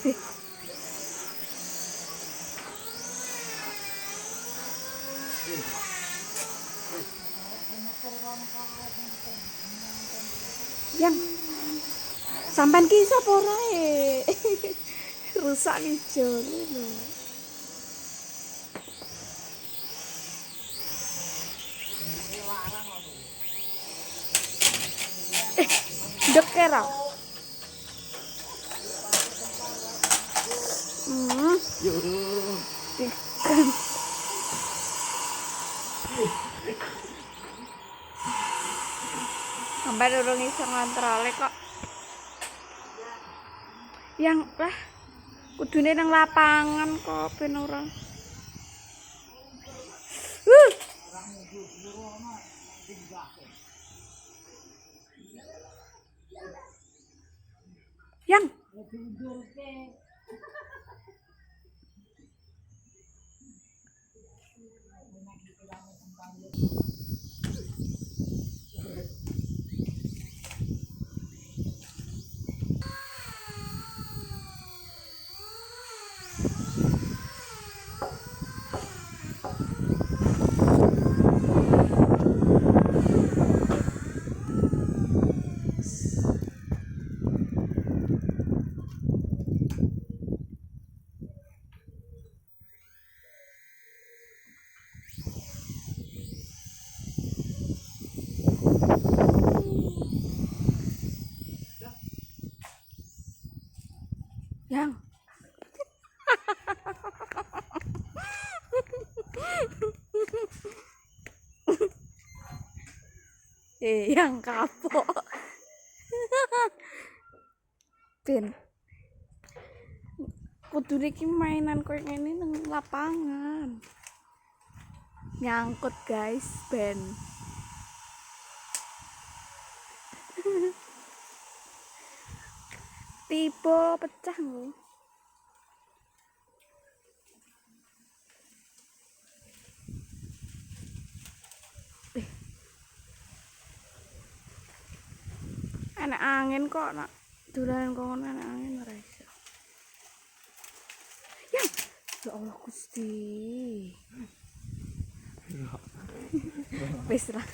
Yang sampean ki sapa ora rusak ijo lho. Dekera. Sampai urung iso ngontrole kok. Yang lah kudune nang lapangan kok ben ora. Yang Yang yang kapok. Ben kudune iki mainan koyo ngene nang lapangan. Nyangkut guys, ben. Tiba pecah lho. Enak angin kok nak dolanan kok enak angin ora iso. Ya Allah Gusti. Wis lah.